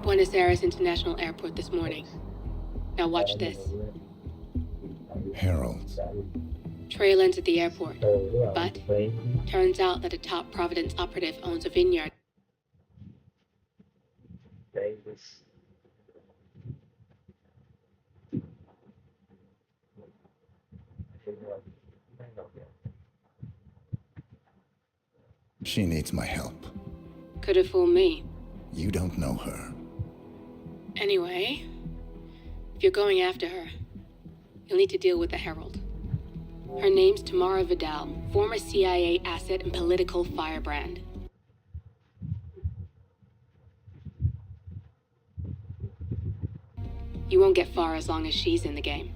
Buenos Aires International Airport this morning. Now watch this. Herald. Trail ends at the airport, but turns out that a top Providence operative owns a vineyard. She needs my help. Could have fooled me. You don't know her. Anyway, if you're going after her, you'll need to deal with the Herald. Her name's Tamara Vidal, former CIA asset and political firebrand. You won't get far as long as she's in the game.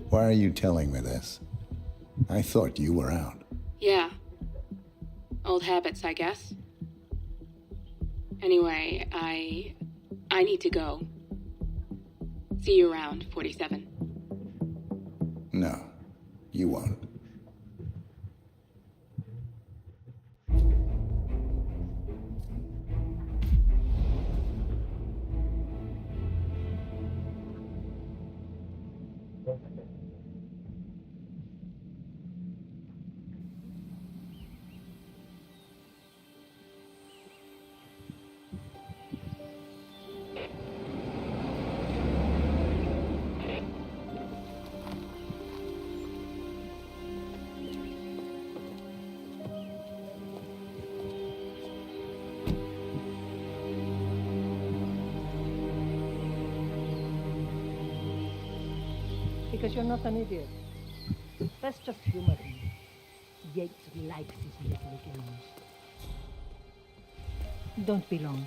Why are you telling me this? I thought you were out. Yeah. Old habits, I guess. Anyway, I need to go. See you around, 47. No, you won't. Because you're not an idiot. That's just humor. Yates likes his little games. Don't be long.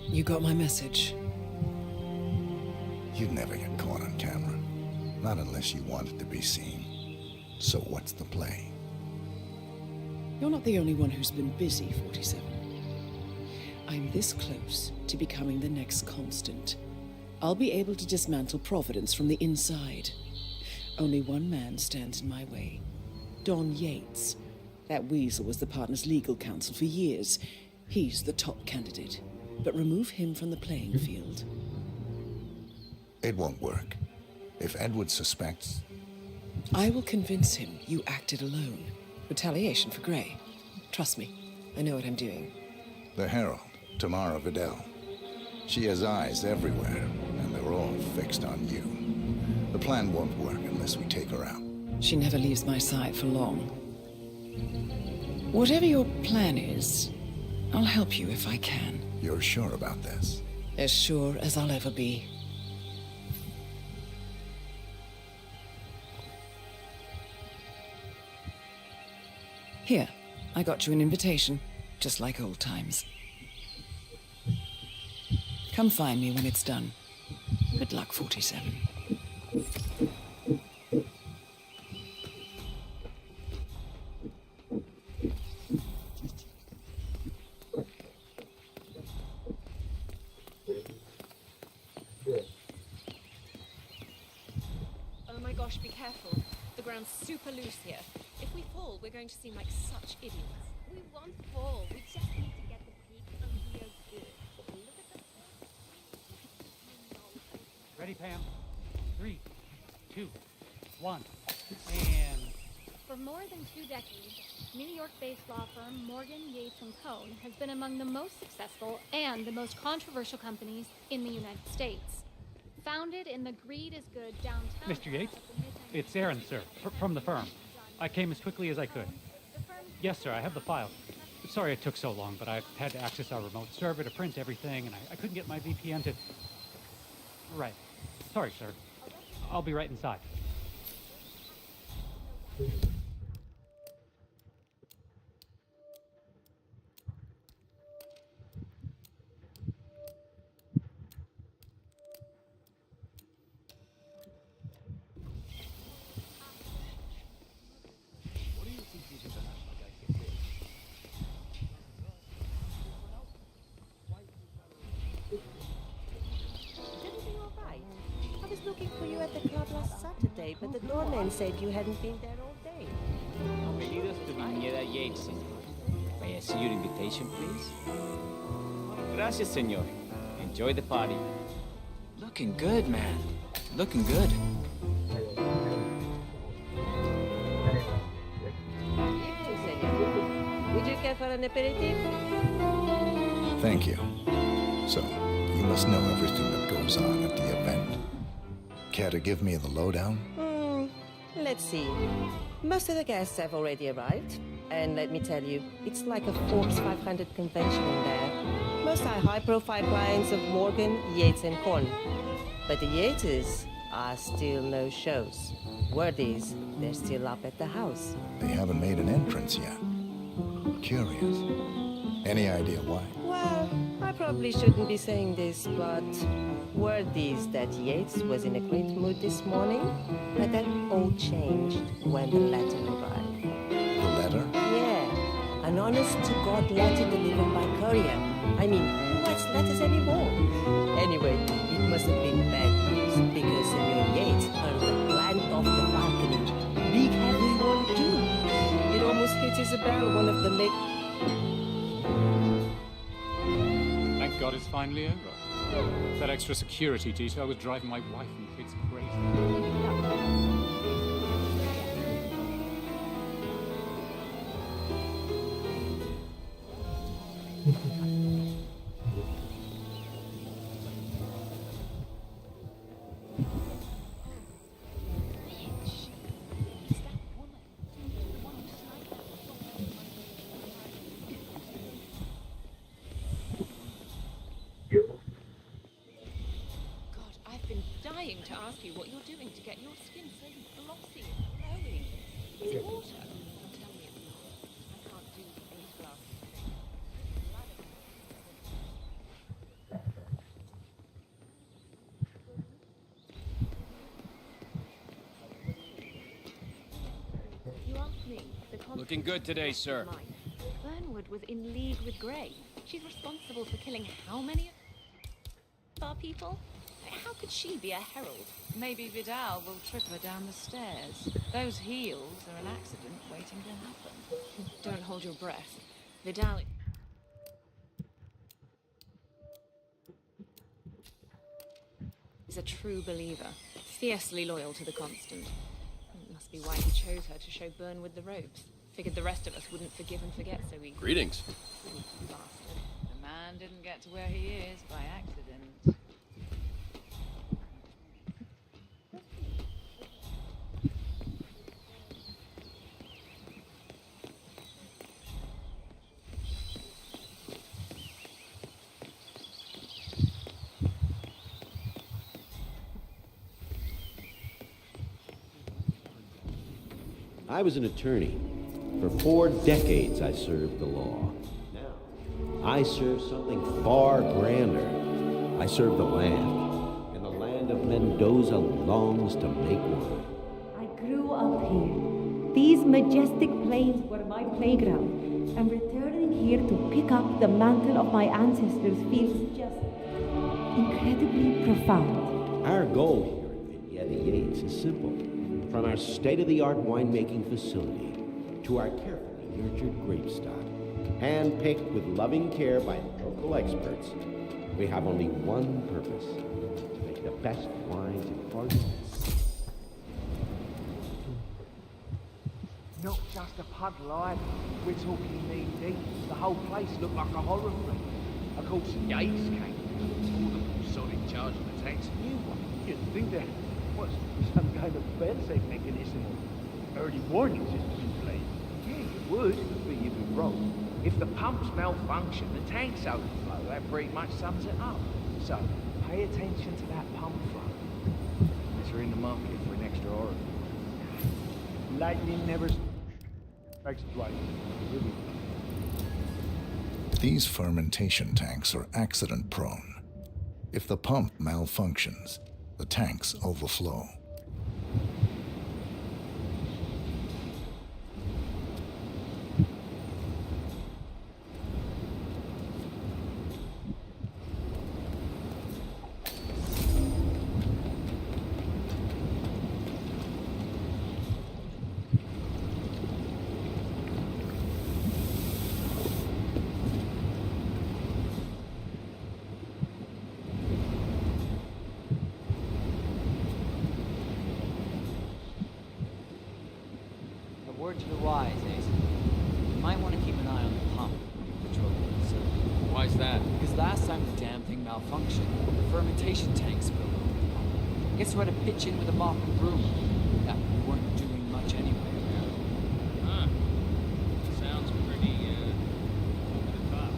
You got my message. You'd never get caught on camera. Not unless you wanted to be seen. So what's the play? You're not the only one who's been busy, 47. I'm this close to becoming the next Constant. I'll be able to dismantle Providence from the inside. Only one man stands in my way. Don Yates. That weasel was the partner's legal counsel for years. He's the top candidate. But remove him from the playing field. It won't work. If Edward suspects... I will convince him you acted alone. Retaliation for Gray. Trust me, I know what I'm doing. The Herald, Tamara Vidal. She has eyes everywhere, and they're all fixed on you. The plan won't work unless we take her out. She never leaves my side for long. Whatever your plan is, I'll help you if I can. You're sure about this? As sure as I'll ever be. Here, I got you an invitation, just like old times. Come find me when it's done. Good luck, 47. Oh my gosh, be careful. The ground's super loose here. If we fall, we're going to seem like such idiots. We won't fall. We just need to get the peak and we are good. Look at the... Ready, Pam? 3, 2, 1, and... For more than 2 decades, New York-based law firm Morgan, Yates & Cohn has been among the most successful and the most controversial companies in the United States. Founded in the Greed is Good downtown... Mr. Yates? It's Aaron, sir, from the firm. I came as quickly as I could. The firm's Yes, sir, I have the file. Sorry it took so long, but I had to access our remote server to print everything, and I couldn't get my VPN to... Right. Sorry, sir. I'll be right inside. Everything all right? I was looking for you at the club last Saturday, but the doorman said you hadn't been there all day. Bienvenidos to Viñeda Yates, señor. May I see your invitation, please? Gracias, señor. Enjoy the party. Looking good, man. Looking good. Evening, senor. Would you care for an aperitif? Thank you. So, you must know everything that goes on at the event. Care to give me the lowdown? Let's see. Most of the guests have already arrived. And let me tell you, it's like a Forbes 500 convention in there. Most are high-profile clients of Morgan, Yates, and Korn. But the Yates are still no shows. Word is, they're still up at the house. They haven't made an entrance yet. Curious. Any idea why? Well, I probably shouldn't be saying this, but word is that Yates was in a great mood this morning, but that all changed when the letter arrived. The letter? Yeah, an honest-to-God letter delivered by courier. I mean, who writes letters anymore? Anyway, it must have been bad news, because Senor Yates hurled a plant off the balcony. Big heavy one, too. It almost hit Isabel, one of the Thank God it's finally over. That extra security detail was driving my wife and kids crazy. God, I've been dying to ask you what you're doing to get your skin so glossy and glowing. Is it water? Don't tell me it's not. I can't do any glasses thing. You asked me. Looking good today, sir. Burnwood was in league with Grey. She's responsible for killing how many of our people? How could she be a herald? Maybe Vidal will trip her down the stairs. Those heels are an accident waiting to happen. Don't hold your breath. Vidal... is a true believer, fiercely loyal to the Constant. It must be why he chose her to show Burnwood the ropes. Figured the rest of us wouldn't forgive and forget so easily. Greetings. Bastard. The man didn't get to where he is by accident. I was an attorney. For 4 decades I served the law. Now, I serve something far grander. I serve the land. And the land of Mendoza longs to make one. I grew up here. These majestic plains were my playground. And returning here to pick up the mantle of my ancestors feels just incredibly profound. Our goal here at Viñeda Yates is simple. From our state-of-the-art winemaking facility to our carefully nurtured grape stock, hand-picked with loving care by local experts, we have only one purpose: to make the best wines in Florida. Not just a pub life, we're talking knee-deep. The whole place looked like a horror film. Of course, Yates came. All the people in charge of the tanks knew one. You'd think there was some kind of fail-safe mechanism or early warning system in place. Yeah, you would, but road. If the pumps malfunction, the tanks overflow. That pretty much sums it up. So, pay attention to that pump flow. Unless you're in the market for an extra orifice. Lightning never strikes twice. Really. These fermentation tanks are accident prone. If the pump malfunctions, the tanks overflow. Word to the wise, Ace. You might want to keep an eye on the pump when you're patrolling the facility. Why's that? Because last time the damn thing malfunctioned, the fermentation tank spilled over. Guess who had to pitch in with a mop and broom? Yeah, we weren't doing much anyway. Huh. Sounds pretty, over the top.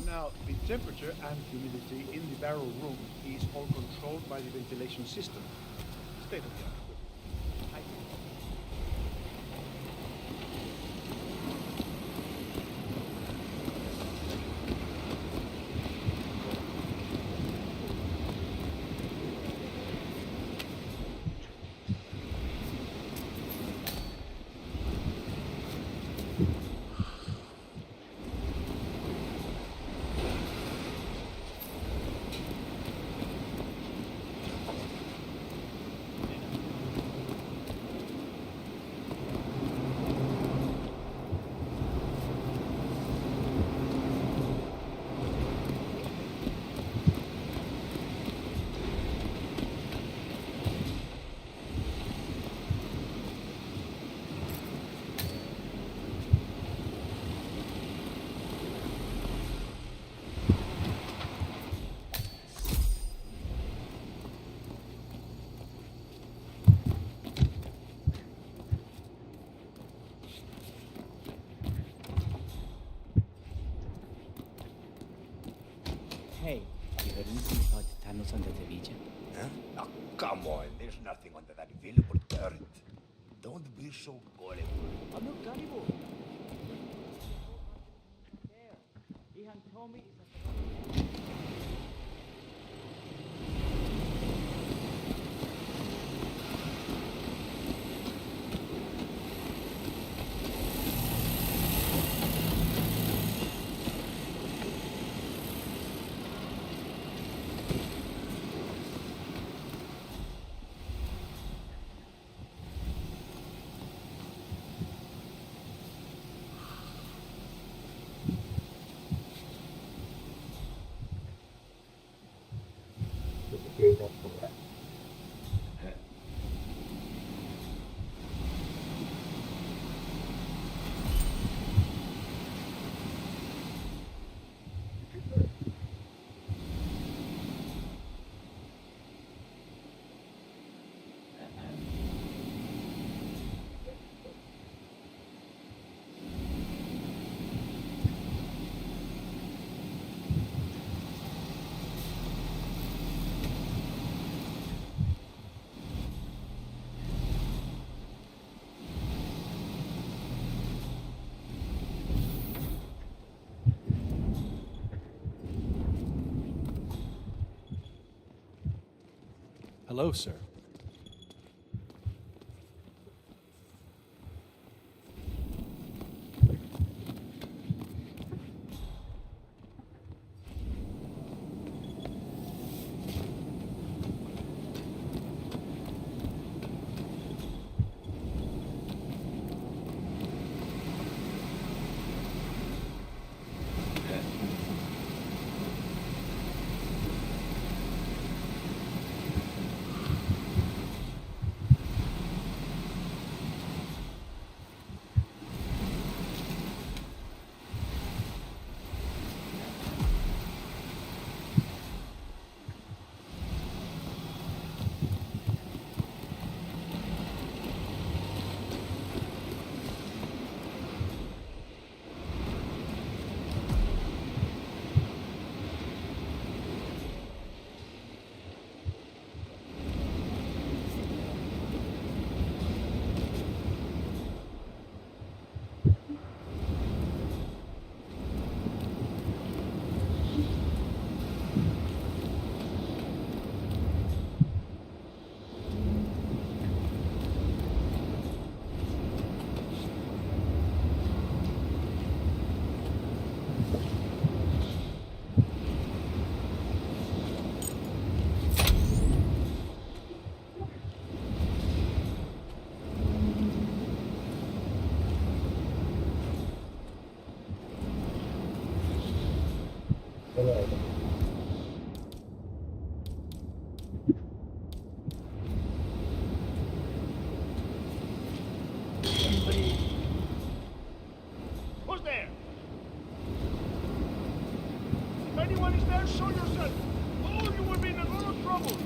Now, the temperature and humidity in the barrel room is all controlled by the ventilation system. State of the art. What's under the region? Huh? Oh, come on, there's nothing under that available dirt. Don't be so gullible. I'm not gullible. Ihan told me Hello, sir. Who's there? If anyone is there, show yourself. Oh, you will be in a lot of trouble.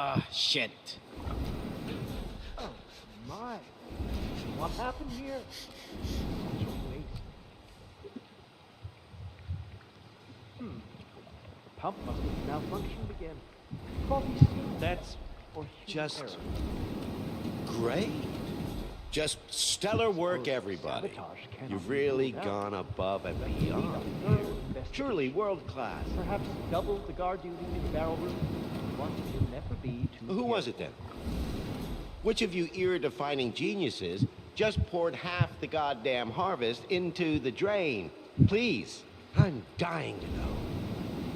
Ah, shit. Oh, my. What happened here? Such a waste. Pump must have malfunctioned again. Coffee steam. That's or just error. great. Just stellar work, everybody. You've really gone above and beyond. Truly world class. Perhaps double the guard duty in the barrel room. One will never be too Who was it then? Which of you ear-defining geniuses just poured half the goddamn harvest into the drain. Please, I'm dying to know.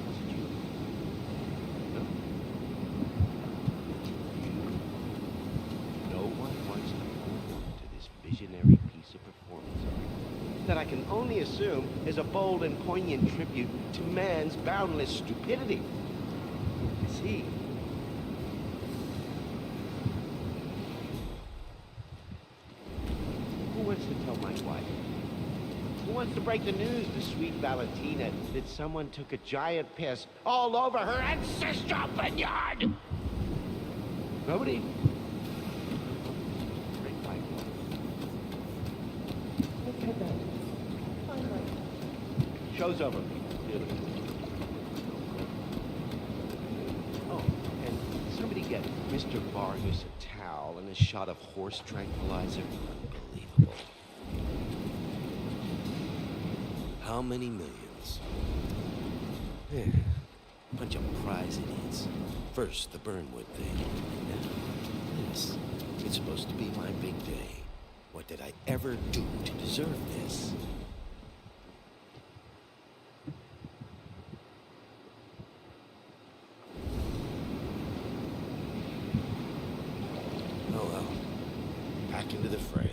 Was it you? No? No one wants to hold on to this visionary piece of performance art that I can only assume is a bold and poignant tribute to man's boundless stupidity. I see. Who wants to tell my wife? Who wants to break the news to sweet Valentina that someone took a giant piss all over her ancestral vineyard? Nobody? Drink my water. Look at that. Show's over, people. Really. Oh, and somebody get Mr. Vargas a towel and a shot of horse tranquilizer. Unbelievable. How many millions? Bunch of prize idiots. First, the Burnwood thing. Now, this. It's supposed to be my big day. What did I ever do to deserve this? Oh well. Back into the fray.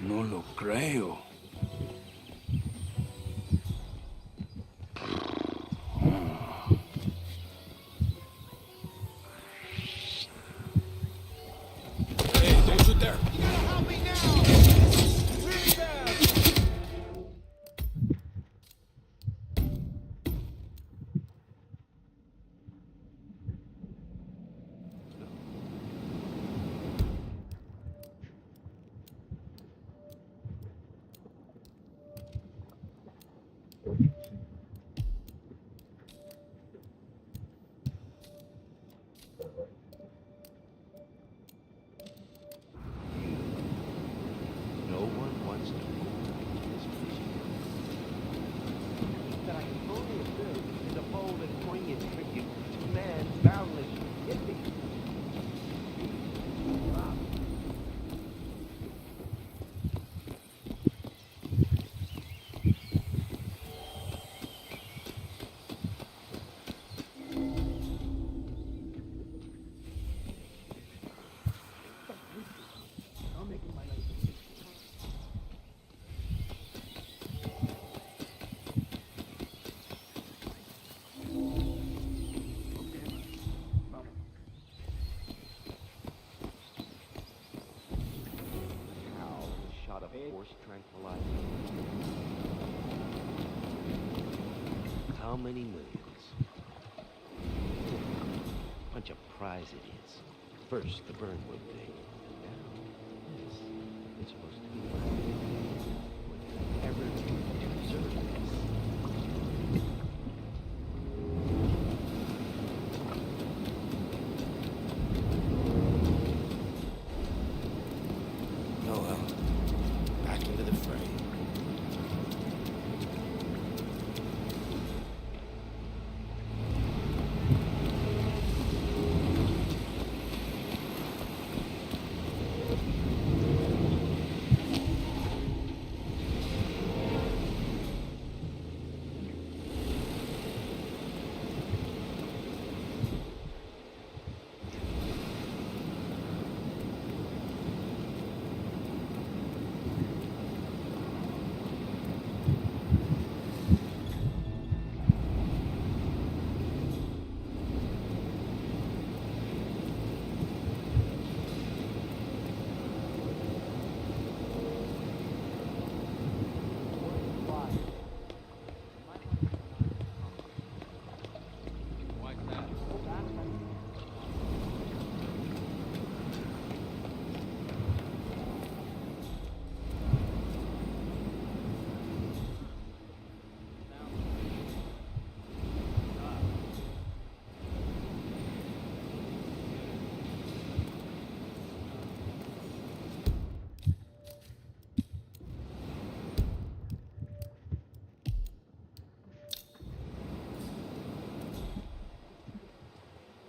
No lo creo. Hey, don't shoot there. You gotta help me now. Really bad. No one wants to hold on to this vision that I can only assume is a bold and poignant tribute to man's boundless stupidity. Shot of horse tranquilizer. How many millions? Bunch of prize idiots. First, the Burnwood thing. Now, this. It's supposed to be my big day. What did I ever do to deserve this?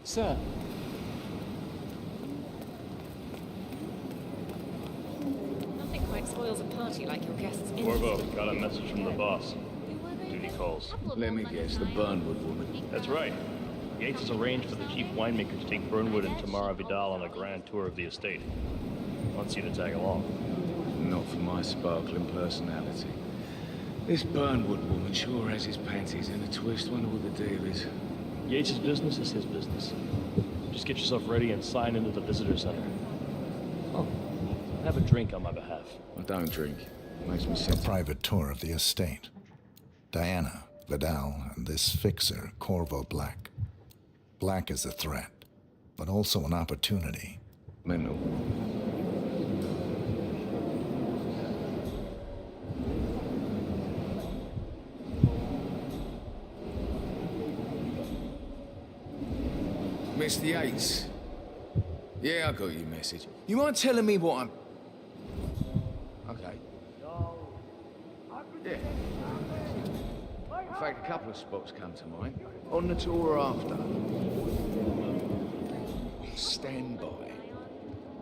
Sir. Nothing quite spoils a party like your guests' Corvo, interest. got a message from the boss. Duty calls. Let me guess, the Burnwood woman. That's right. Yates has arranged for the chief winemaker to take Burnwood and Tamara Vidal on a grand tour of the estate. Wants you to tag along. Not for my sparkling personality. This Burnwood woman sure has his panties in a twist. Wonder what the deal is. Yates' business is his business. Just get yourself ready and sign into the visitor center. Oh, have a drink on my behalf. I don't drink. Makes me A sick. private tour of the estate. Diana, Vidal, and this fixer, Corvo Black. Black is a threat, but also an opportunity. Mental. Mr. Yates. Yeah, I got your message. You mind telling me what I'm... Okay. Yeah. In fact, a couple of spots come to mind. On the tour or after. Stand by.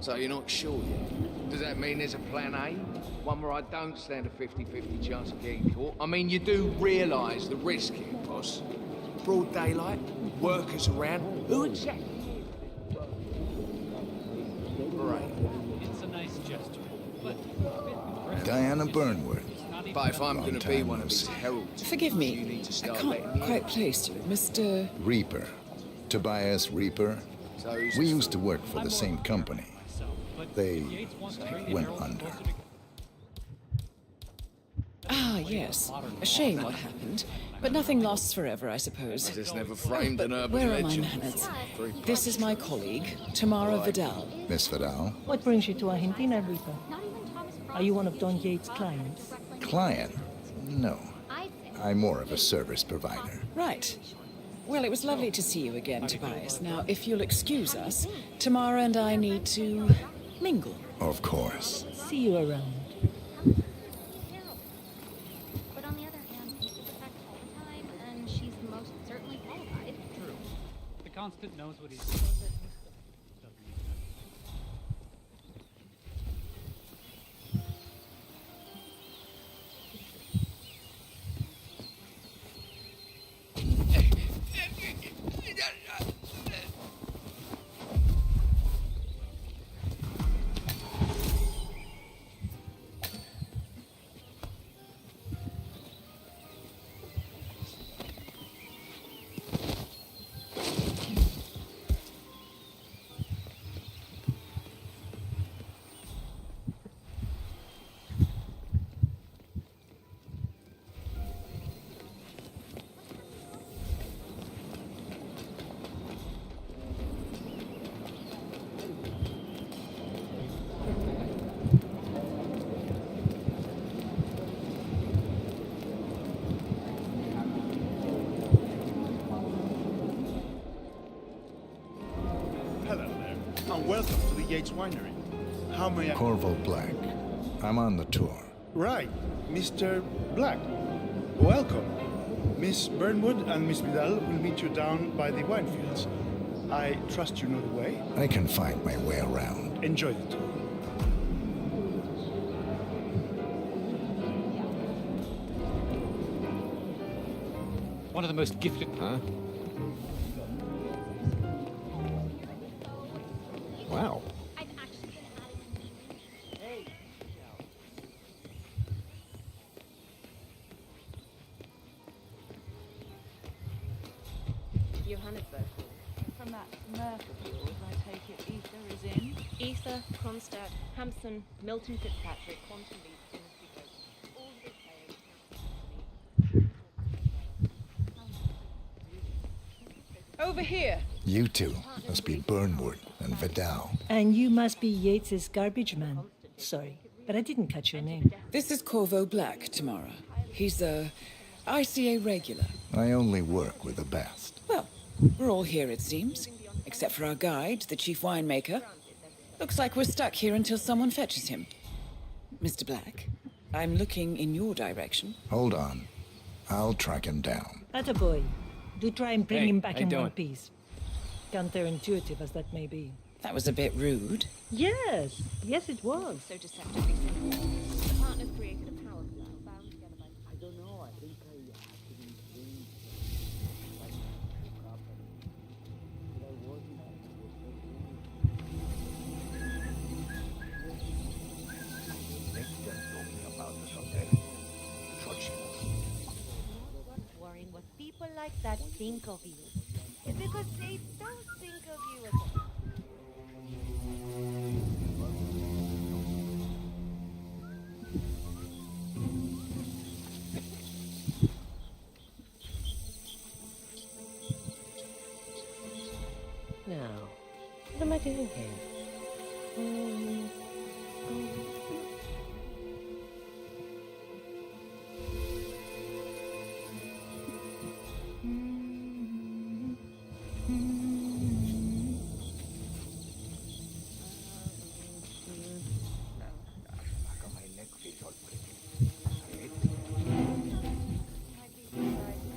So you're not sure yet? Does that mean there's a plan A? One where I don't stand a 50-50 chance of getting caught? I mean, you do realise the risk here, boss. Broad daylight, workers around. Who exactly? Right. It's a nice gesture, but Diana Burnwood. But if I'm Long going to be time one no of these see. heralds, Forgive me, you need to I start can't letting me quite in. place you. Mr. Reaper. Tobias Reaper. So who's We this used to work for the same company. They went under. Ah, yes. A shame what happened. But nothing lasts forever, I suppose. Just never framed an urban Where are my legend. manners? This is my colleague, Tamara Vidal. Miss Vidal? What brings you to Argentina, Rita? Are you one of Don Yates' clients? Client? No. I'm more of a service provider. Right. Well, it was lovely to see you again, Tobias. Now, if you'll excuse us, Tamara and I need to mingle. Of course. See you around. But on the other hand, he's protect all the time, and she's most certainly qualified. true. The Constant knows what he's doing. Hello there, and welcome to the Yates Winery. How may I... Corvo Black. I'm on the tour. Right, Mr. Black. Welcome. Miss Burnwood and Miss Vidal will meet you down by the wine fields. I trust you know the way. I can find my way around. Enjoy the tour. One of the most gifted. Huh? Wow. I've actually been adding Johannesburg. From that murk of yours, I take it Ether is in. Ether, Kronstadt, Hampson, Milton Fitzpatrick, Quantum Leap, Timothy Goat. All the players. Over here. You two must be Burnwood and Vidal. And you must be Yates's garbage man. Sorry, but I didn't catch your name. This is Corvo Black, Tamara. He's a ICA regular. I only work with the best. Well, we're all here, it seems. Except for our guide, the chief winemaker. Looks like we're stuck here until someone fetches him. Mr. Black, I'm looking in your direction. Hold on. I'll track him down. Attaboy. Do try and bring Hey, him back how you in doing? one piece. Counterintuitive as that may be. That was a bit rude. Yes, yes it was. So deceptively simple. The partners created a power flow bound together by... I don't know, I think I accidentally changed. Like, woke up and... But I wasn't Let's just talking about the hotel. Stop worrying what people like that think of you. It's because they don't think of you at all. Now, what am I doing here?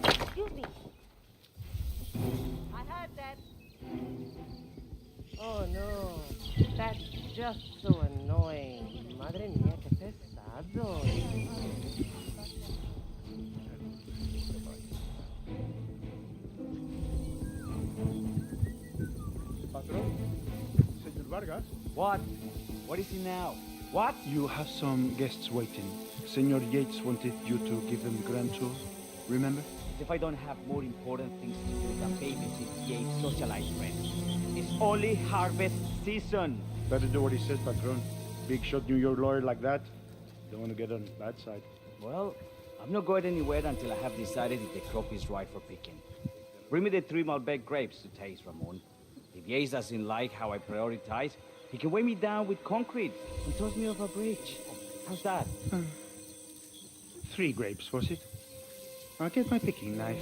Excuse me. I heard that. Oh no, that's just so annoying. Madre mía, qué pesado. Patron, Senor Vargas. What? What is it now? What? You have some guests waiting. Senor Yates wanted you to give them the grand tour. Remember? As if I don't have more important things to do than babysit Gabe's socialized friends. It's only harvest season. Better do what he says, Patron. Big shot New York lawyer like that. Don't want to get on the bad side. Well, I'm not going anywhere until I have decided if the crop is right for picking. Bring me the 3 Malbec grapes to taste, Ramon. If Yates doesn't like how I prioritize, he can weigh me down with concrete and toss me off a bridge. How's that? 3 grapes, was it? I'll get my picking knife.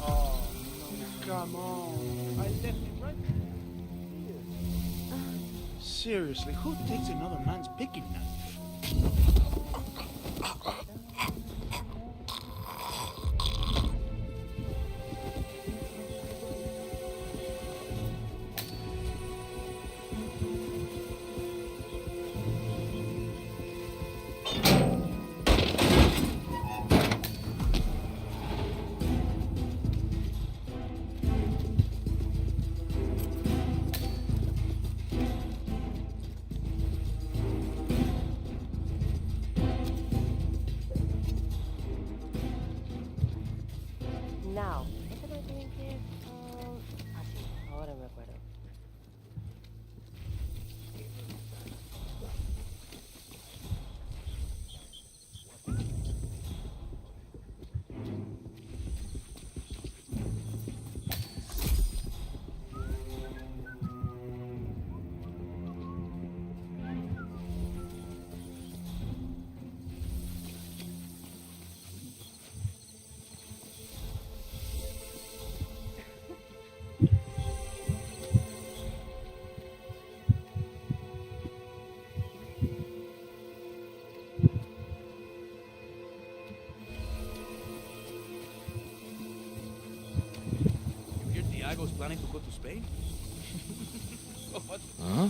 Oh, no, come on. I left it right here. Seriously, who takes another man's picking knife? Now, what am I doing here? Sí, ahora me acuerdo. Diago's planning to go to Spain? What? Huh?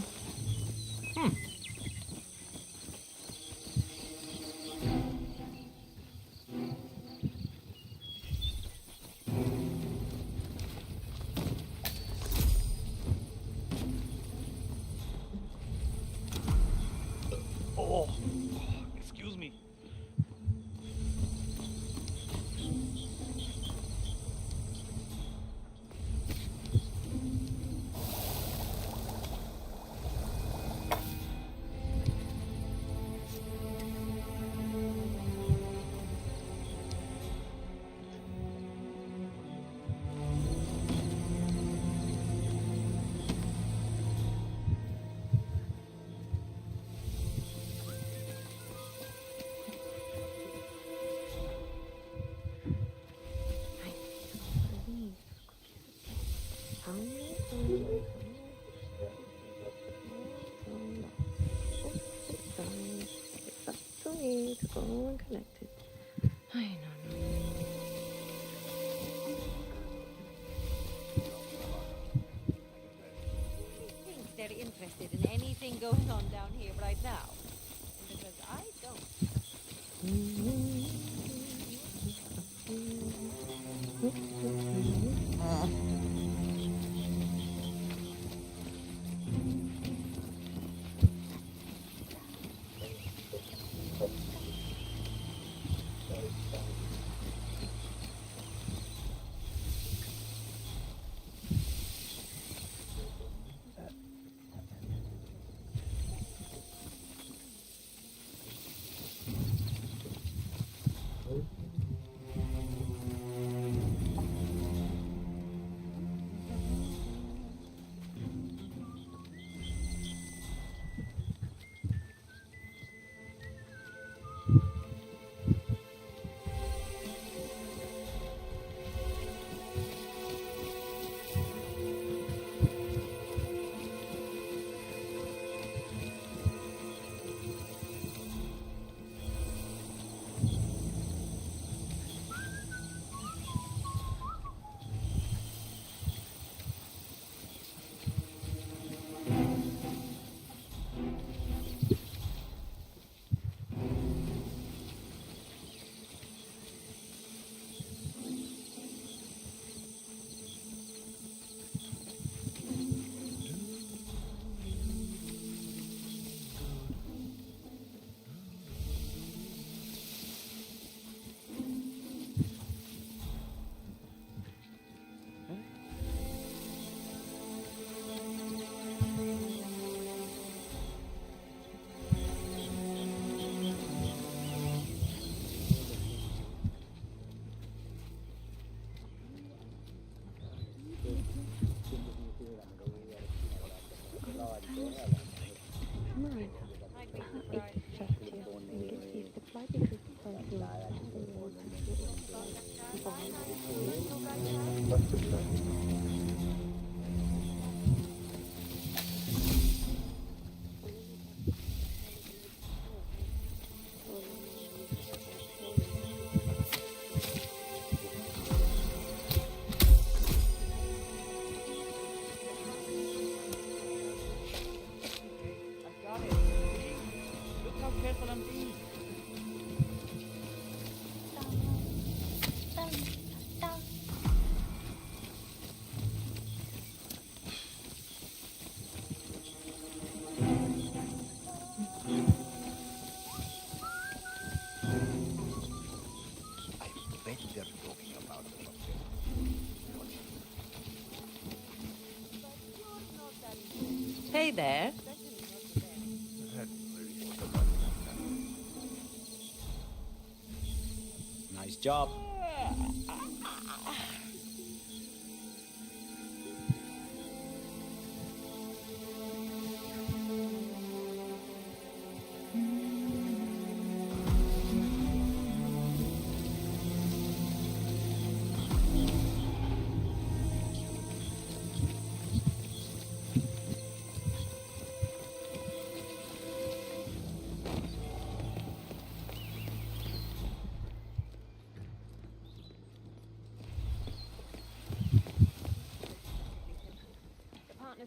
Oh, excuse me. they're interested in anything going on down here right now. Because I don't. Hey there. Nice job.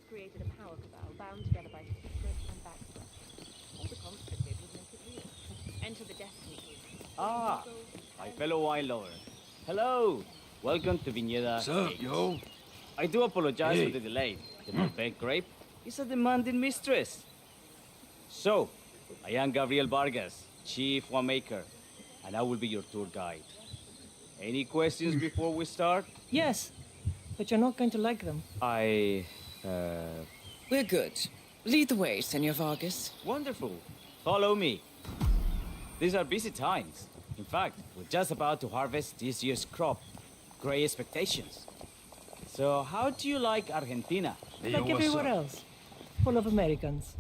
Created a power cabal bound together by secret and background. All the constant did was make it real. Enter the destiny cube. Ah, my fellow wine lover. Hello. Welcome to Viñeda. Sup, yo? I do apologize Hey. for the delay. The Malbec grape is a demanding mistress. So, I am Gabriel Vargas, Chief Winemaker, and I will be your tour guide. Any questions before we start? Yes, but you're not going to like them. We're good. Lead the way, Senor Vargas. Wonderful. Follow me. These are busy times. In fact, we're just about to harvest this year's crop. Great expectations. So, how do you like Argentina? Like everywhere else. Full of Americans.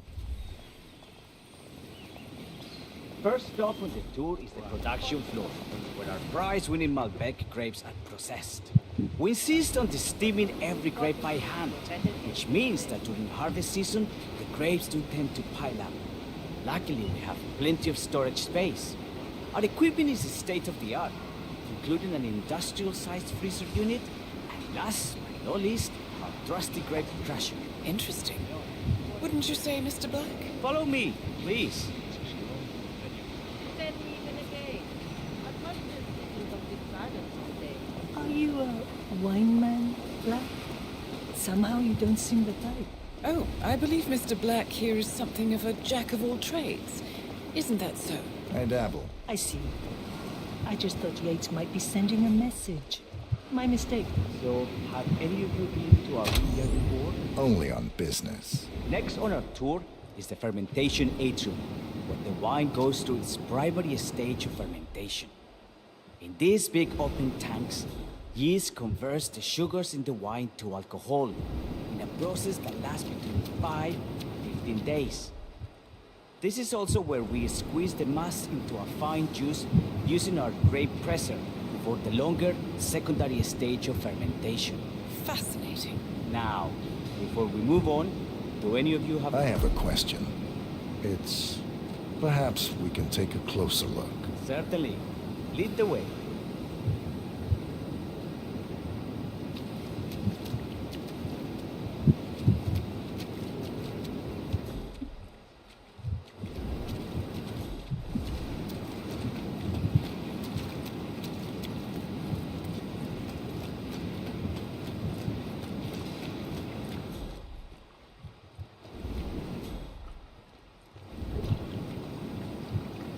First stop on the tour is the production floor, where our prize-winning Malbec grapes are processed. We insist on steaming every grape by hand, which means that during harvest season, the grapes do tend to pile up. Luckily, we have plenty of storage space. Our equipment is state-of-the-art, including an industrial-sized freezer unit, and last but not least, our trusty grape crusher. Interesting. Wouldn't you say, Mr. Black? Follow me, please. Are you a wine man, Black? Somehow you don't seem the type. Oh, I believe Mr. Black here is something of a jack of all trades. Isn't that so? I dabble. I see. I just thought Yates might be sending a message. My mistake. So, have any of you been to our vineyard before? Only on business. Next on our tour is the fermentation atrium, where the wine goes through its primary stage of fermentation. In these big open tanks, yeast converts the sugars in the wine to alcohol in a process that lasts between 5 and 15 days. This is also where we squeeze the mass into a fine juice using our grape presser for the longer secondary stage of fermentation. Fascinating. Now, before we move on, do any of you have... I have a question. It's... perhaps we can take a closer look. Certainly. Lead the way.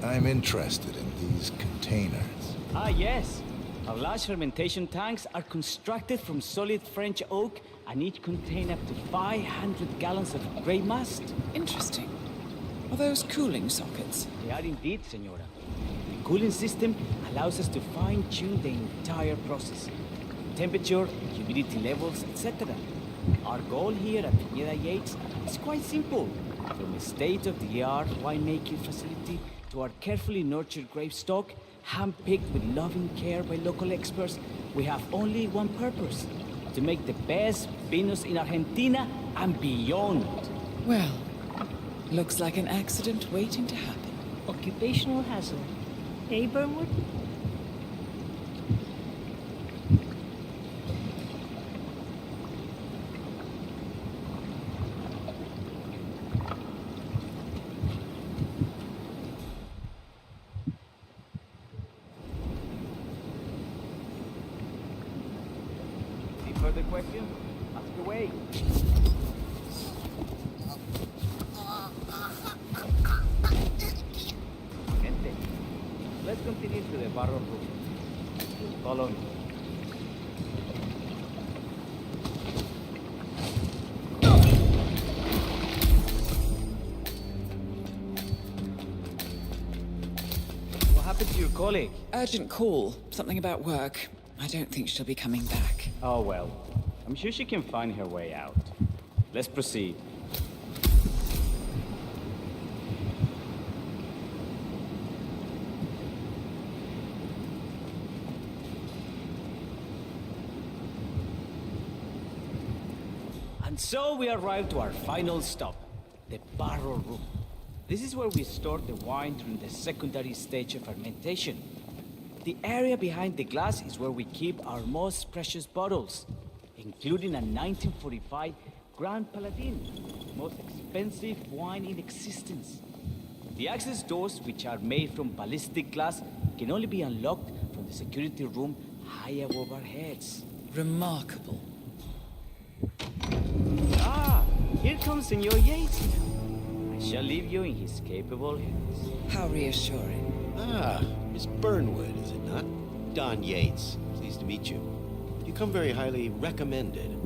I'm interested in these containers. Ah, yes. Our large fermentation tanks are constructed from solid French oak and each contain up to 500 gallons of grape must. Interesting. Are those cooling sockets? They are indeed, Senora. The cooling system allows us to fine-tune the entire process. Temperature, humidity levels, etc. Our goal here at Viñeda Yates is quite simple. From a state-of-the-art winemaking facility to our carefully nurtured grape stock, hand-picked with loving care by local experts, we have only one purpose: to make the best vinos in Argentina and beyond. Well, looks like an accident waiting to happen. Occupational hazard. Eh, Burnwood? Any further questions? Ask away. Gente, let's continue to the barrel room. Follow me. What happened to your colleague? Urgent call. Something about work. I don't think she'll be coming back. Oh well. I'm sure she can find her way out. Let's proceed. And so we arrive to our final stop, the barrel room. This is where we store the wine during the secondary stage of fermentation. The area behind the glass is where we keep our most precious bottles, including a 1945 Grand Paladin, the most expensive wine in existence. The access doors, which are made from ballistic glass, can only be unlocked from the security room high above our heads. Remarkable. Ah, here comes Senor Yates. I shall leave you in his capable hands. How reassuring. Ah, Miss Burnwood, is it not? Don Yates. Pleased to meet you. You come very highly recommended.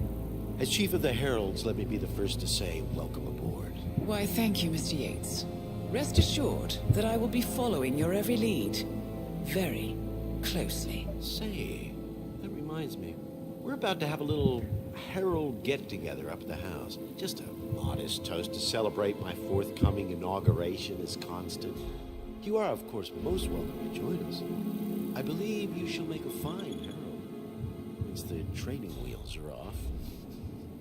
As Chief of the Heralds, let me be the first to say welcome aboard. Why, thank you, Mr. Yates. Rest assured that I will be following your every lead. Very closely. Say, that reminds me. We're about to have a little Herald get-together up at the house. Just a modest toast to celebrate my forthcoming inauguration as Constant. You are, of course, most welcome to join us. I believe you shall make a fine herald, once the training wheels are off.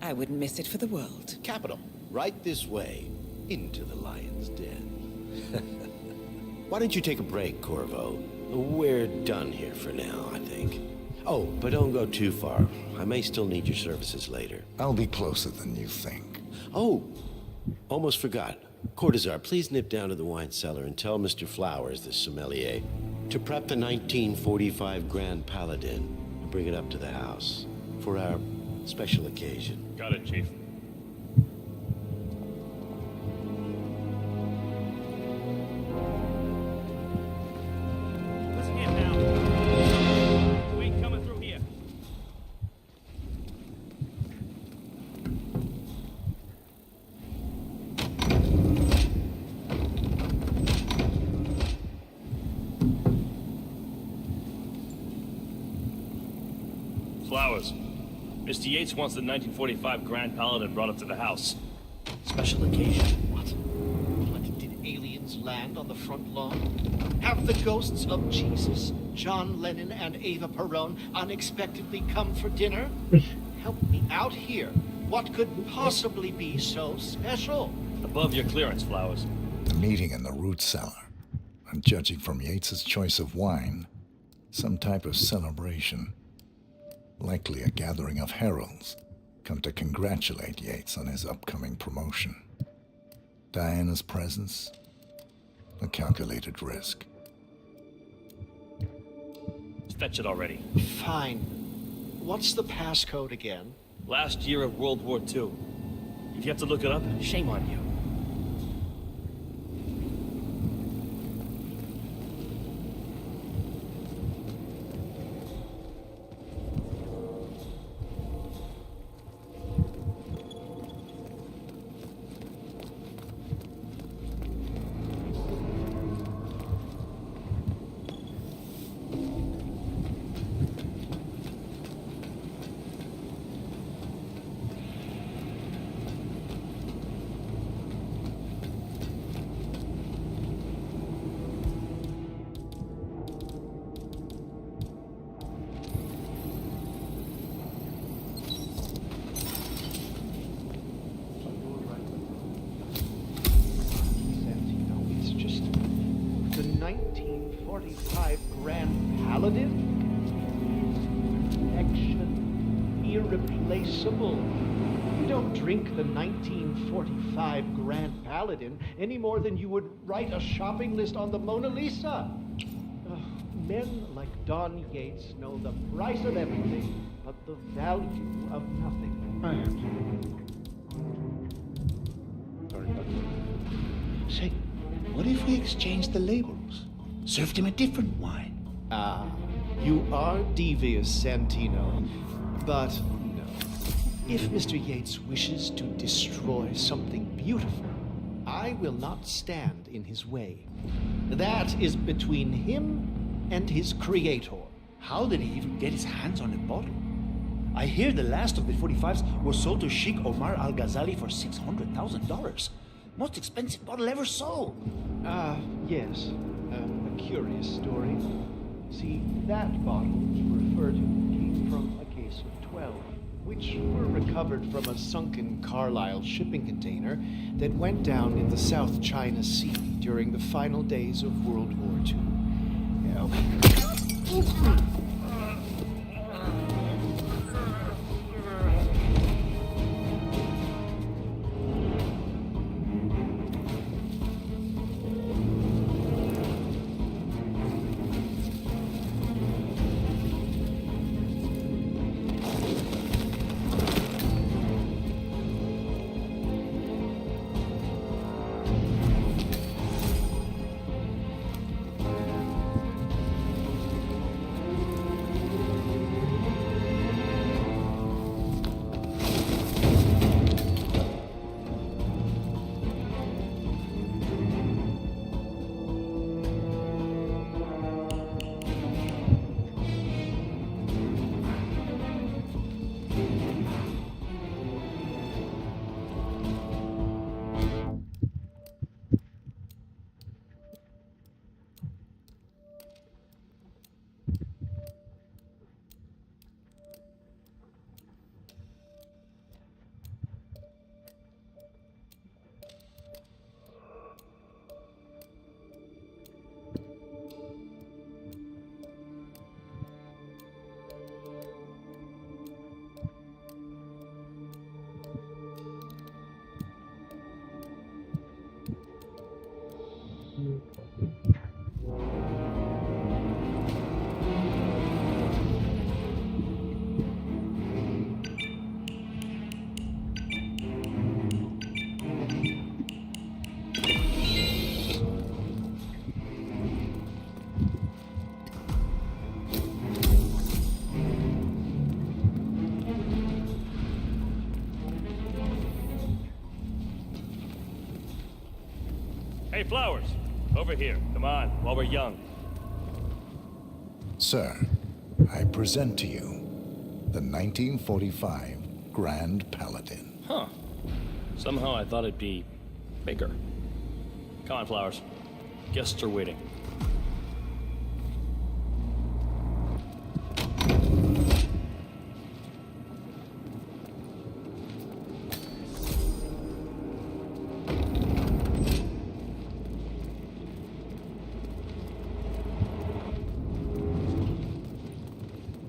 I wouldn't miss it for the world. Capital. Right this way, into the lion's den. Why don't you take a break, Corvo? We're done here for now, I think. Oh, but don't go too far. I may still need your services later. I'll be closer than you think. Oh, almost forgot. Cortazar, please nip down to the wine cellar and tell Mr. Flowers, the sommelier, to prep the 1945 Grand Paladin and bring it up to the house for our special occasion. Got it, Chief. Listen in now. We ain't coming through here. Flowers. Mr. Yates wants the 1945 Grand Paladin brought up to the house. Special occasion. What? Did aliens land on the front lawn? Have the ghosts of Jesus, John Lennon, and Eva Perón unexpectedly come for dinner? Help me out here. What could possibly be so special? Above your clearance, Flowers. A meeting in the root cellar. And judging from Yates's choice of wine, some type of celebration. Likely a gathering of heralds come to congratulate Yates on his upcoming promotion. Diana's presence, a calculated risk. Fetch it already. Fine. What's the passcode again? Last year of World War II. If you have to look it up, shame on you. It's just the 1945 Grand Paladin? Action irreplaceable. You don't drink the 1945 Grand Paladin any more than you would write a shopping list on the Mona Lisa. Men like Don Yates know the price of everything, but the value of nothing. Sorry, but... Say, what if we exchanged the labels? Served him a different wine? Ah, you are devious, Santino. But no. If Mr. Yates wishes to destroy something beautiful, I will not stand in his way. That is between him and his creator. How did he even get his hands on a bottle? I hear the last of the 45s was sold to Sheikh Omar Al-Ghazali for $600,000. Most expensive bottle ever sold. Yes. A curious story. See, that bottle you refer to came from a case of 12, which were recovered from a sunken Carlisle shipping container that went down in the South China Sea during the final days of World War II. Hey, Flowers! Over here. Come on, while we're young. Sir, I present to you the 1945 Grand Paladin. Huh. Somehow I thought it'd be bigger. Come on, Flowers. Guests are waiting.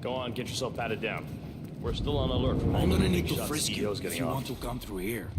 Go on, get yourself patted down. We're still on alert for all I'm the gonna big need to shots frisk you CEOs if getting you off. want to come through here.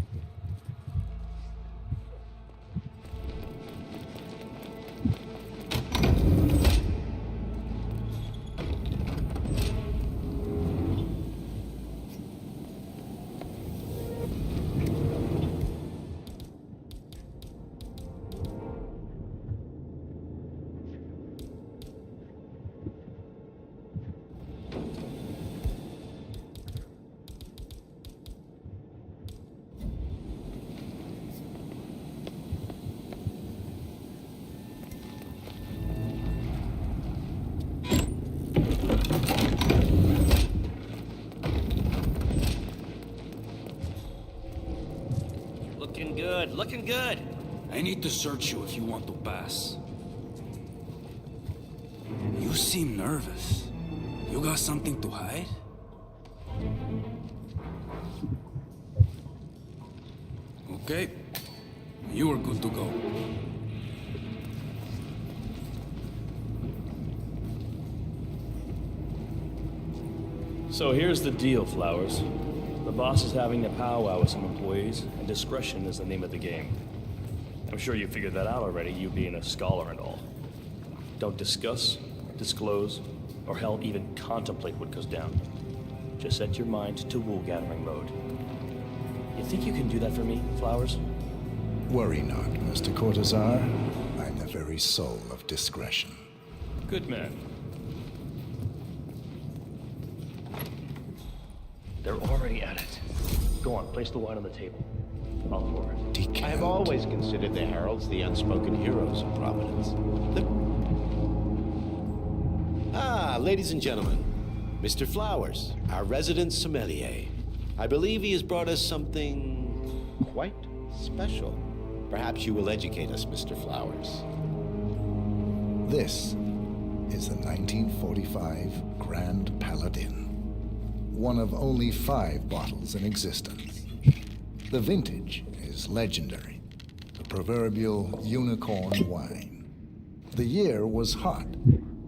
Looking good. I need to search you if you want to pass. You seem nervous. You got something to hide? Okay. You are good to go. So here's the deal, Flowers. The boss is having a powwow with some employees, and discretion is the name of the game. I'm sure you figured that out already, you being a scholar and all. Don't discuss, disclose, or hell, even contemplate what goes down. Just set your mind to wool-gathering mode. You think you can do that for me, Flowers? Worry not, Mr. Cortazar. I'm the very soul of discretion. Good man. They're already at it. Go on, place the wine on the table. I'll pour it. I have always considered the heralds the unspoken heroes of Providence. Ladies and gentlemen, Mr. Flowers, our resident sommelier. I believe he has brought us something quite special. Perhaps you will educate us, Mr. Flowers. This is the 1945 Grand Paladin. One of only 5 bottles in existence. The vintage is legendary, the proverbial unicorn wine. The year was hot,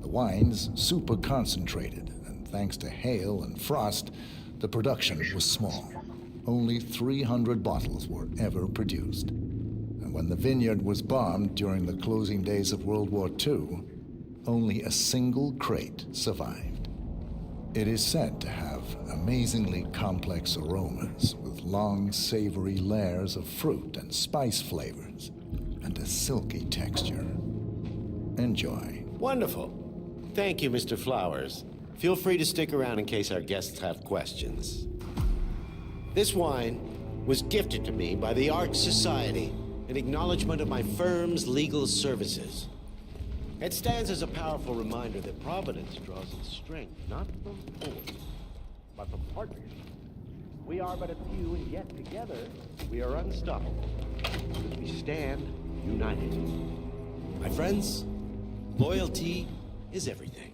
the wine's super concentrated, and thanks to hail and frost, the production was small. Only 300 bottles were ever produced. And when the vineyard was bombed during the closing days of World War II, only a single crate survived. It is said to have amazingly complex aromas with long, savory layers of fruit and spice flavors and a silky texture. Enjoy. Wonderful. Thank you, Mr. Flowers. Feel free to stick around in case our guests have questions. This wine was gifted to me by the Arch Society in acknowledgement of my firm's legal services. It stands as a powerful reminder that Providence draws its strength not from force, but from partnership. We are but a few, and yet together we are unstoppable. Because we stand united. My friends, loyalty is everything.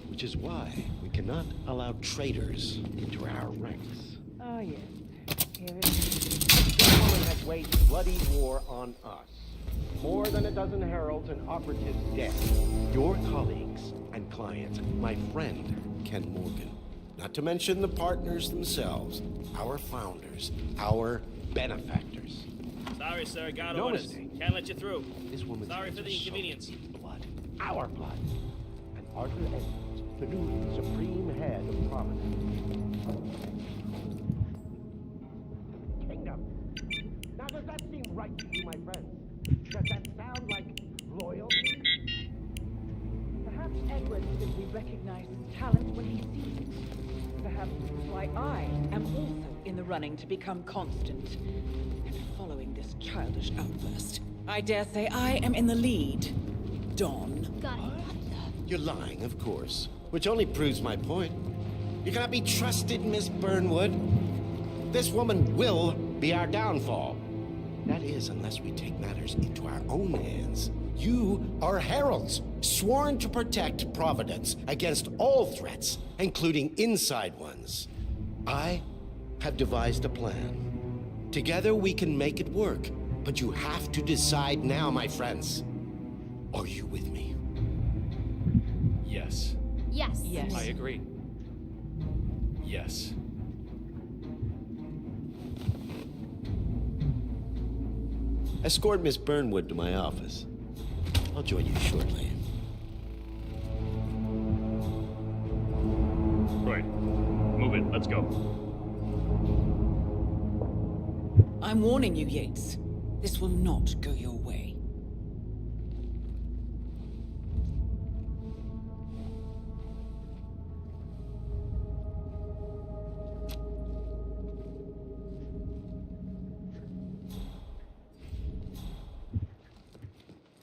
Which is why we cannot allow traitors into our ranks. Oh, yes. Here it is. This woman has waged bloody war on us. More than a dozen heralds and operatives dead. Your colleagues and clients, my friend, Ken Morgan. Not to mention the partners themselves, our founders, our benefactors. Sorry, sir. Got No orders. mistake. Can't let you through. This woman's Sorry for hands the are inconvenience. soaked in blood. Our blood. And Arthur Edwards, the new supreme head of Providence. Kingdom. Now does that seem right to you, my friends? Does that sound like loyalty? Perhaps Edward simply recognizes talent when he sees it. Perhaps this is why I am also in the running to become constant. And following this childish outburst, I dare say I am in the lead, Don. Got it. You're lying, of course, which only proves my point. You cannot be trusted, Miss Burnwood. This woman will be our downfall. That is, unless we take matters into our own hands. You are heralds, sworn to protect Providence against all threats, including inside ones. I have devised a plan. Together we can make it work, but you have to decide now, my friends. Are you with me? Yes. Yes. Yes. I agree. Yes. Escort Miss Burnwood to my office. I'll join you shortly. Right. Move it. Let's go. I'm warning you, Yates. This will not go your way.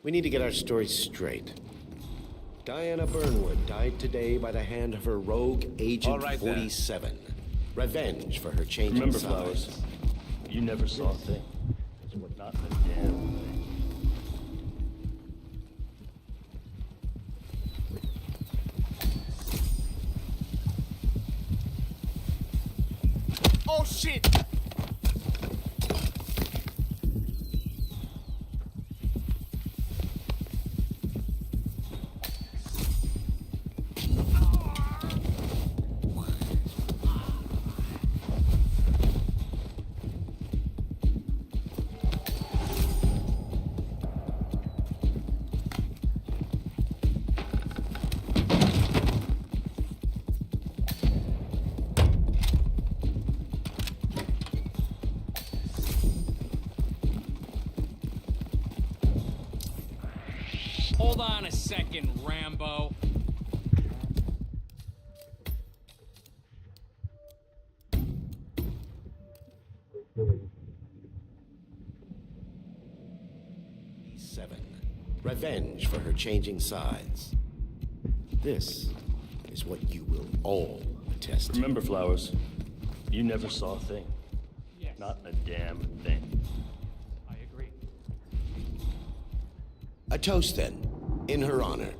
We need to get our story straight. Diana Burnwood died today by the hand of her rogue Agent All right, then. 47. Revenge for her change Remember, in size. Flowers, you never saw a thing. Not a damn thing. Oh shit! Hold on a second, Rambo. Revenge for her changing sides. This is what you will all attest to. Remember, Flowers, you never saw a thing. Yes. Not a damn thing. I agree. A toast, then, in her honor.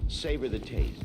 Savor the taste.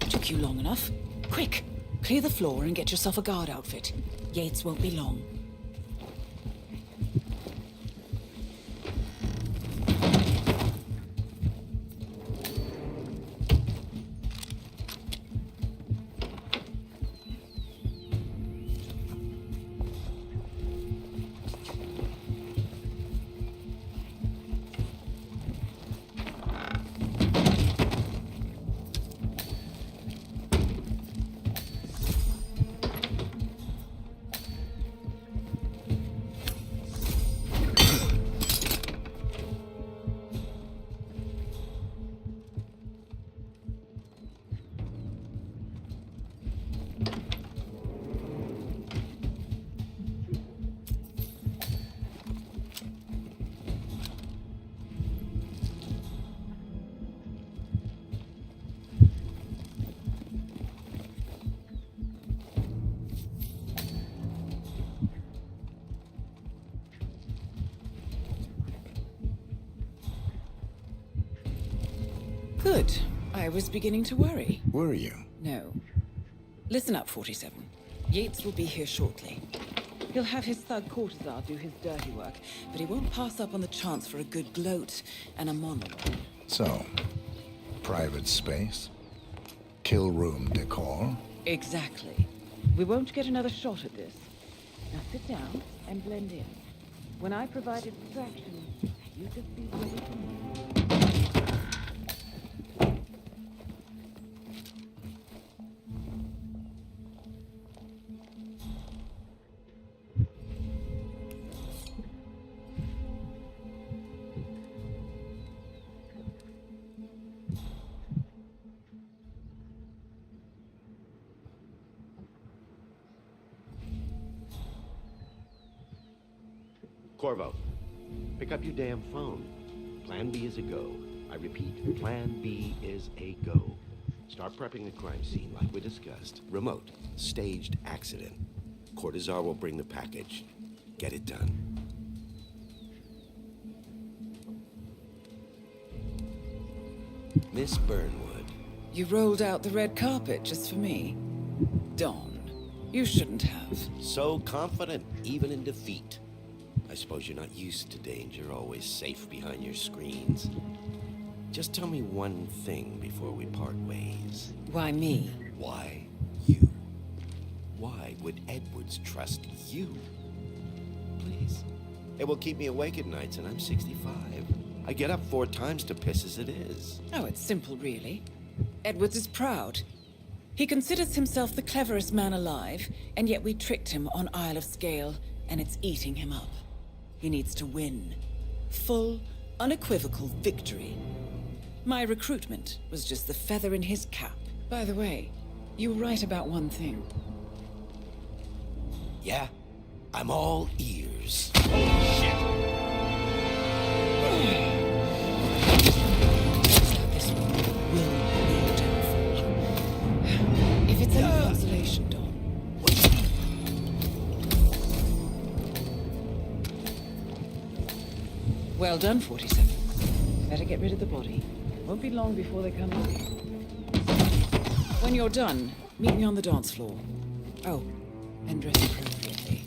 Took you long enough? Quick! Clear the floor and get yourself a guard outfit. Yates won't be long. Good. I was beginning to worry. Were you? No. Listen up, 47. Yates will be here shortly. He'll have his thug Cortazar do his dirty work, but he won't pass up on the chance for a good gloat and a monologue. So, private space? Kill room decor? Exactly. We won't get another shot at this. Now sit down and blend in. When I provide a distraction, you just be ready to move. Corvo, pick up your damn phone. Plan B is a go. I repeat, Plan B is a go. Start prepping the crime scene like we discussed. Remote, staged accident. Cortazar will bring the package. Get it done. Miss Burnwood. You rolled out the red carpet just for me. Don, you shouldn't have. So confident, even in defeat. I suppose you're not used to danger, always safe behind your screens. Just tell me one thing before we part ways. Why me? Why you? Why would Edwards trust you? Please. It will keep me awake at nights, and I'm 65. I get up 4 times to piss as it is. Oh, it's simple, really. Edwards is proud. He considers himself the cleverest man alive, and yet we tricked him on Isle of Scale, and it's eating him up. He needs to win. Full, unequivocal victory. My recruitment was just the feather in his cap. By the way, you were right about one thing. Yeah? I'm all ears. This will be your downfall. If it's any consolation, Don. Well done, 47. Better get rid of the body. Won't be long before they come looking. When you're done, meet me on the dance floor. Oh, and dress appropriately.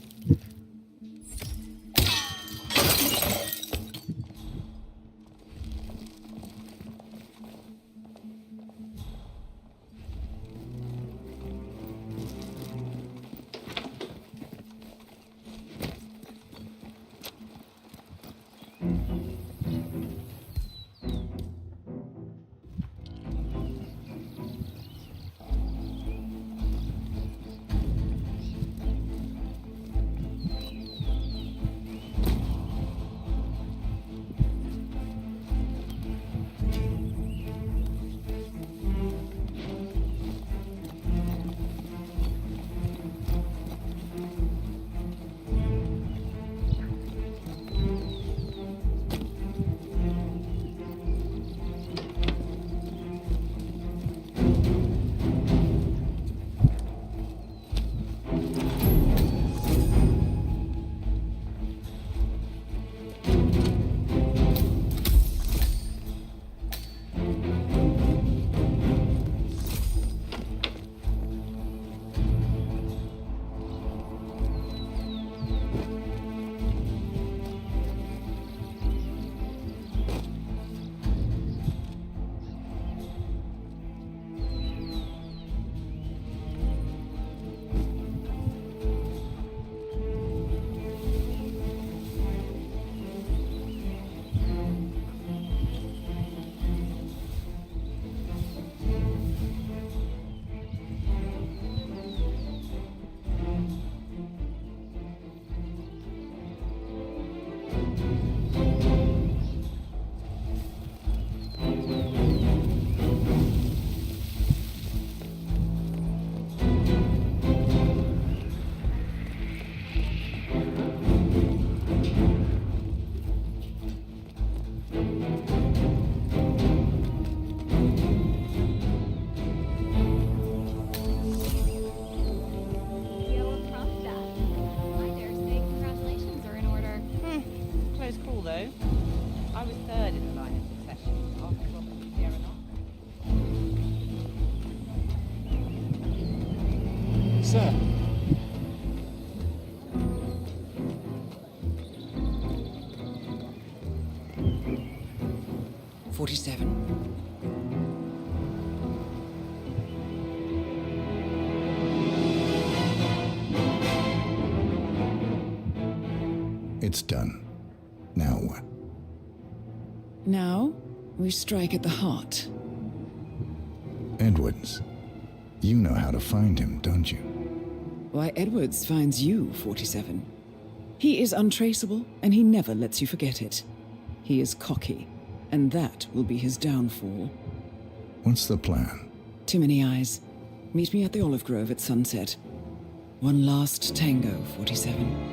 Sir. 47. It's done. Now what? Now, we strike at the heart. Edwards. You know how to find him, don't you? Why, Edwards finds you, 47. He is untraceable, and he never lets you forget it. He is cocky, and that will be his downfall. What's the plan? Too many eyes. Meet me at the olive grove at sunset. One last tango, 47.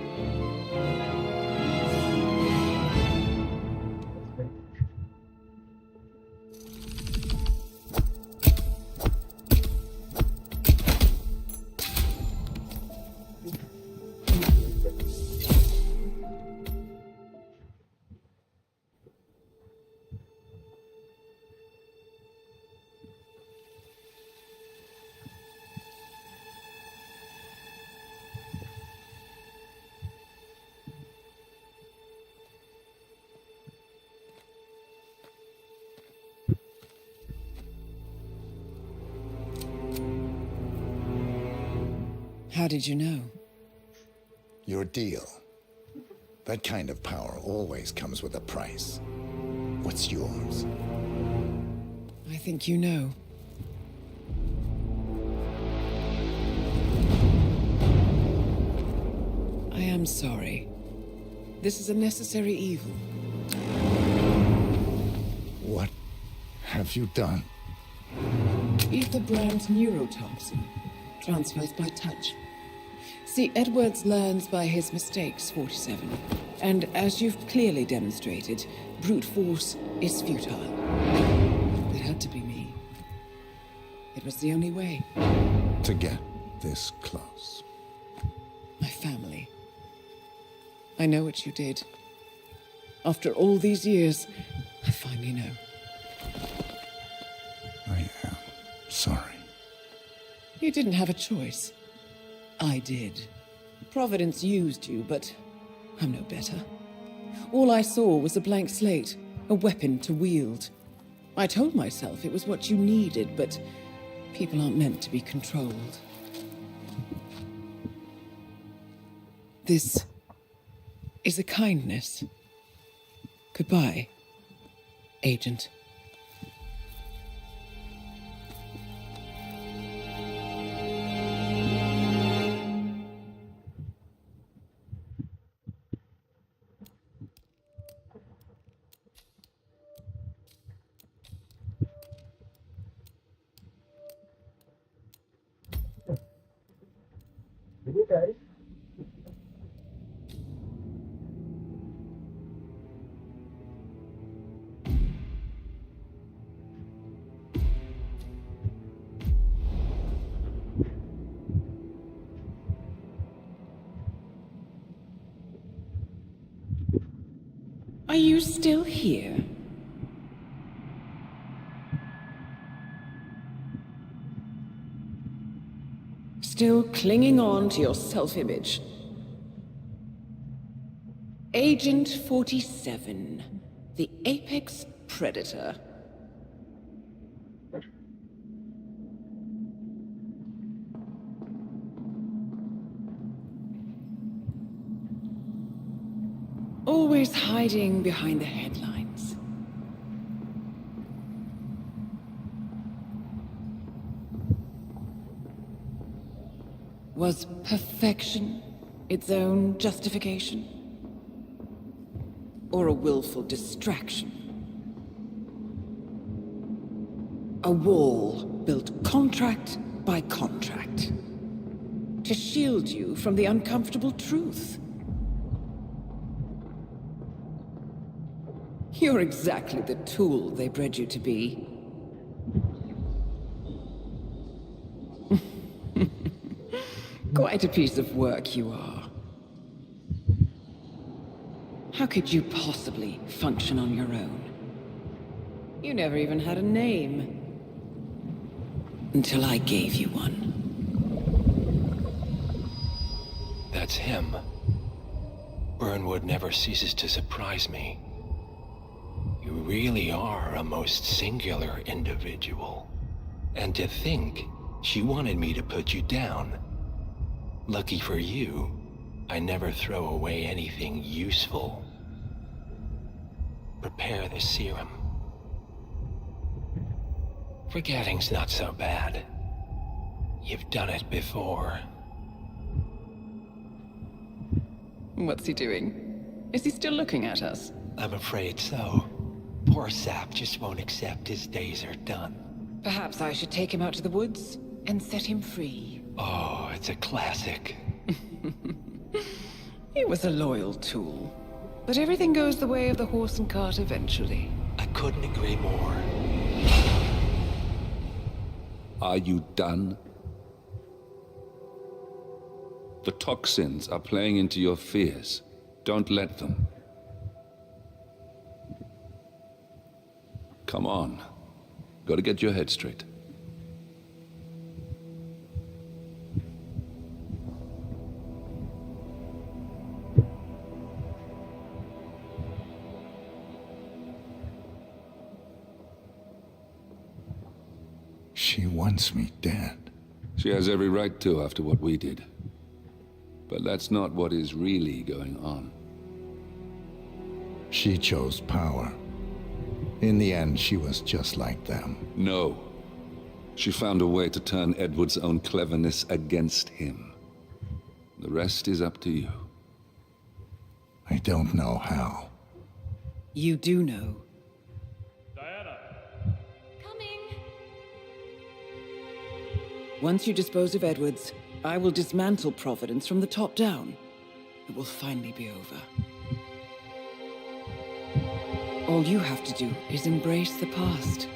How did you know? Your deal. That kind of power always comes with a price. What's yours? I think you know. I am sorry. This is a necessary evil. What have you done? Ether brand neurotoxin. Transfers by touch. See, Edwards learns by his mistakes, 47. And as you've clearly demonstrated, brute force is futile. It had to be me. It was the only way. To get this close. My family. I know what you did. After all these years, I finally know. I am sorry. You didn't have a choice. I did. Providence used you, but I'm no better. All I saw was a blank slate, a weapon to wield. I told myself it was what you needed, but people aren't meant to be controlled. This is a kindness. Goodbye, Agent. Are you still here? Still clinging on to your self-image? Agent 47, the apex predator. Always hiding behind the headlines. Was perfection its own justification? Or a willful distraction? A wall built contract by contract to shield you from the uncomfortable truth. You're exactly the tool they bred you to be. Quite a piece of work you are. How could you possibly function on your own? You never even had a name. Until I gave you one. That's him. Burnwood never ceases to surprise me. You really are a most singular individual. And to think she wanted me to put you down. Lucky for you, I never throw away anything useful. Prepare the serum. Forgetting's not so bad. You've done it before. What's he doing? Is he still looking at us? I'm afraid so. Poor sap just won't accept his days are done. Perhaps I should take him out to the woods and set him free. Oh, it's a classic. He was a loyal tool. But everything goes the way of the horse and cart eventually. I couldn't agree more. Are you done? The toxins are playing into your fears. Don't let them. Come on. Gotta get your head straight. She wants me dead. She has every right to after what we did. But that's not what is really going on. She chose power. In the end, she was just like them. No. She found a way to turn Edward's own cleverness against him. The rest is up to you. I don't know how. You do know. Once you dispose of Edwards, I will dismantle Providence from the top down. It will finally be over. All you have to do is embrace the past.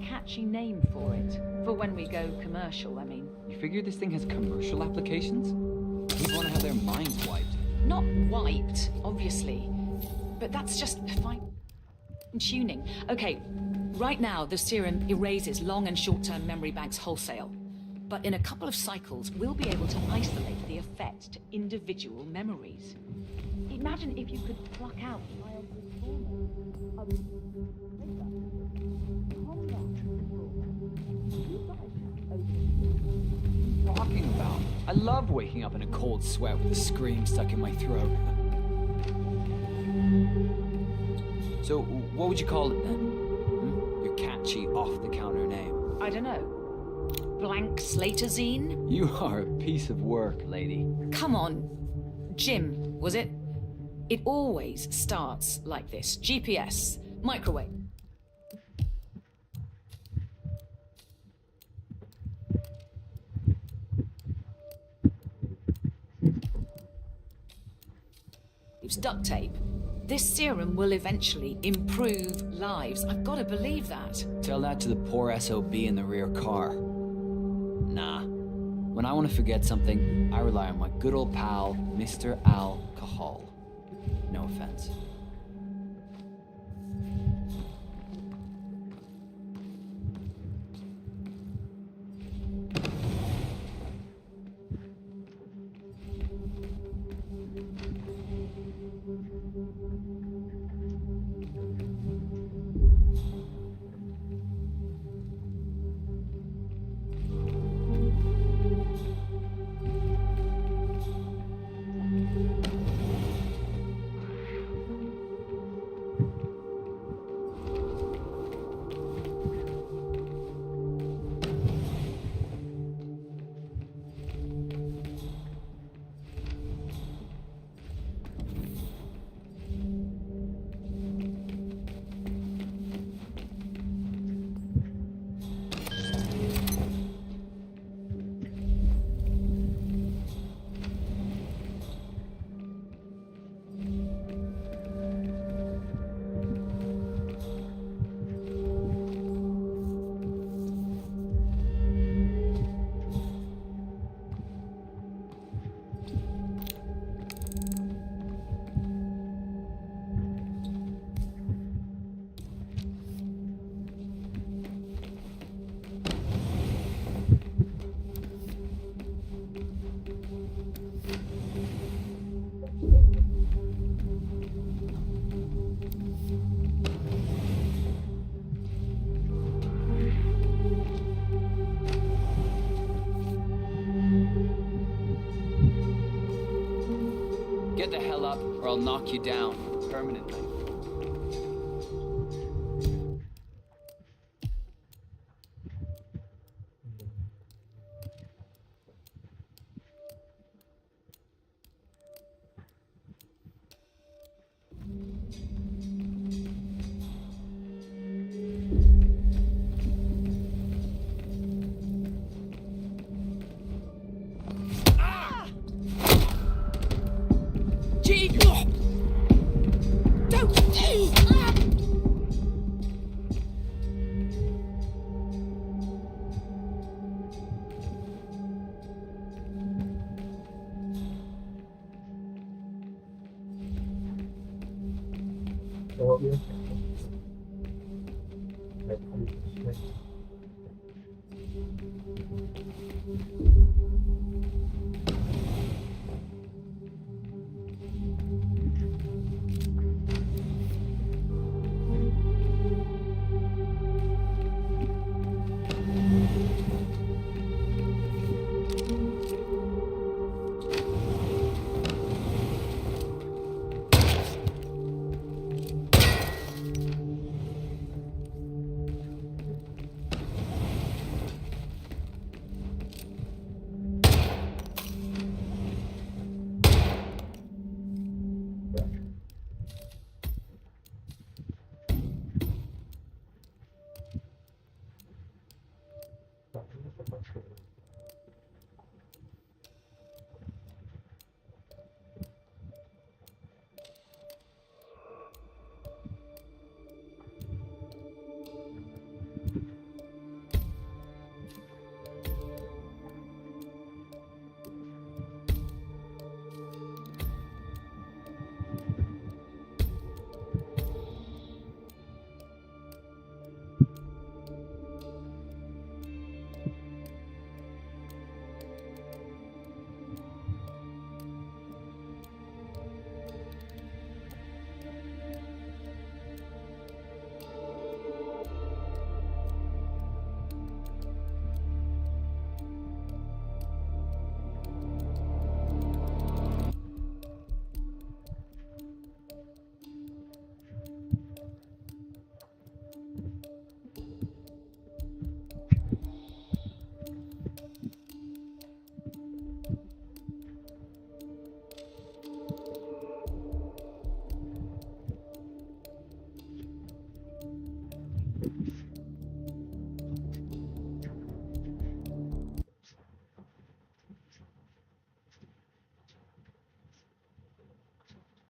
Catchy name for it. For when we go commercial, I mean. You figure this thing has commercial applications? People want to have their minds wiped. Not wiped, obviously. But that's just fine-tuning. Okay, right now the serum erases long and short-term memory banks wholesale. But in a couple of cycles, we'll be able to isolate the effect to individual memories. Imagine if you could pluck out childhood trauma. Talking about? I love waking up in a cold sweat with a scream stuck in my throat. So, what would you call it then? Your catchy, off-the-counter name. I don't know. Blank Slaterzine? You are a piece of work, lady. Come on. Jim, was it? It always starts like this. GPS, microwave. Duct tape, This serum will eventually improve lives. I've got to believe that. Tell that to the poor SOB in the rear car. Nah. When I want to forget something, I rely on my good old pal, Mr. Alcohol. No offense. Get the hell up, or I'll knock you down permanently.